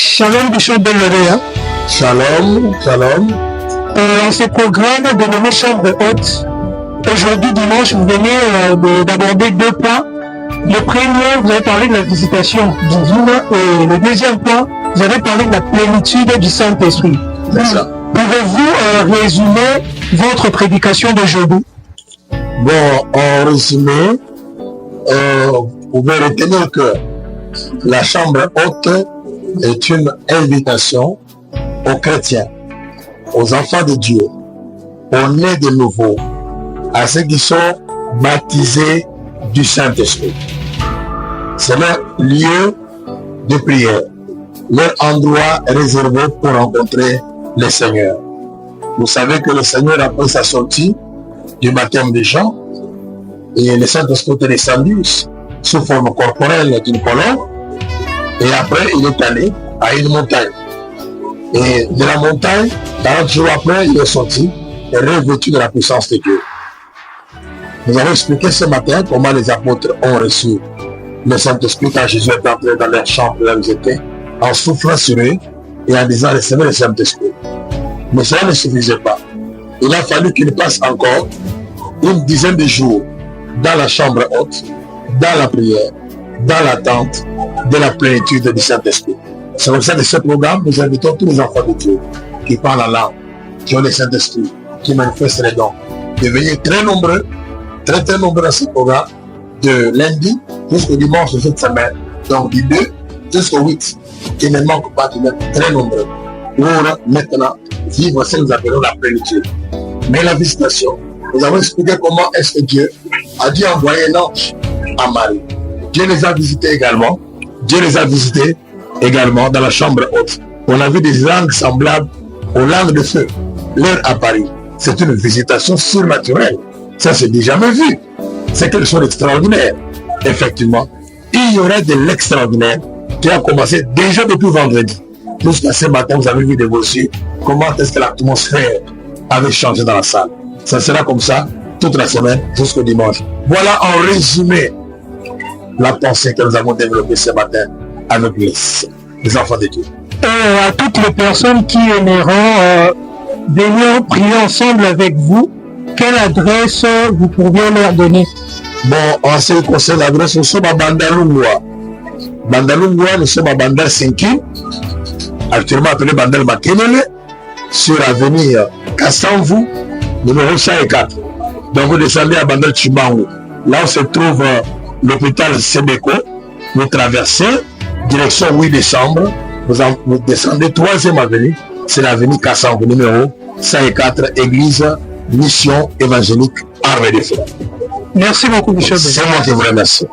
Shalom Bishop Benlevea. Shalom, shalom. En ce programme dénommé Chambre haute, aujourd'hui dimanche, vous venez d'aborder deux points. Le premier, vous avez parlé de la visitation divine et le deuxième point, vous avez parlé de la plénitude du Saint-Esprit. C'est ça. Pouvez-vous résumer votre prédication d'aujourd'hui? Bon, en résumé, vous pouvez retenir que la chambre haute est une invitation aux chrétiens, aux enfants de Dieu, aux nés de nouveau, à ceux qui sont baptisés du Saint-Esprit. C'est leur lieu de prière, leur endroit réservé pour rencontrer le Seigneur. Vous savez que le Seigneur, après sa sortie du baptême des gens, et le Saint-Esprit est descendu sous forme corporelle d'une colonne, et après il est allé à une montagne. Et de la montagne, 40 jours après, il est sorti et revêtu de la puissance de Dieu. Nous avons expliqué ce matin comment les apôtres ont reçu le Saint-Esprit quand Jésus est entré dans leur chambre là où ils étaient, en soufflant sur eux et en disant recevez le Saint-Esprit. Mais cela ne suffisait pas. Il a fallu qu'il passe encore une dizaine de jours dans la chambre haute, dans la prière, dans l'attente de la plénitude du Saint-Esprit. C'est comme ça que ce programme, nous invitons tous les enfants de Dieu qui parlent la langue, qui ont le Saint-Esprit, qui manifestent les dons, de venir très nombreux à ce programme, de lundi jusqu'au dimanche de cette semaine, donc du 2 jusqu'au 8, qui ne manque pas de mettre très nombreux pour maintenant vivre ce que nous appelons la plénitude. Mais la visitation, nous avons expliqué comment est-ce que Dieu a dû envoyer un ange à Marie. Dieu les a visités également. Dieu les a visités également dans la chambre haute. On a vu des langues semblables aux langues de feu leur apparu. C'est une visitation surnaturelle. Ça, c'est déjà jamais vu. C'est quelque chose d'extraordinaire. Effectivement, il y aurait de l'extraordinaire qui a commencé déjà depuis vendredi. Jusqu'à ce matin, vous avez vu de vos yeux comment est-ce que l'atmosphère avait changé dans la salle. Ça sera comme ça toute la semaine jusqu'au dimanche. Voilà en résumé la pensée que nous avons développée ce matin avec les enfants de Dieu. À toutes les personnes qui aimeront venir prier ensemble avec vous, quelle adresse vous pourriez leur donner? Bon, en ce qui concerne l'adresse, nous sommes à Bandalungwa. Bandalungwa, nous sommes à Bandal 5, actuellement appelé Bandal Makenele, sur l'avenue Kassamvu, numéro 104. Donc vous descendez à Bandal Chibangu. Là où se trouve l'hôpital Sebeko, vous traversez, direction 8 décembre, vous descendez 3e avenue, c'est l'avenue Kassamvu, numéro 104, église Mission évangélique Armée des Frères. Merci beaucoup, Michel. C'est moi qui vous remercie.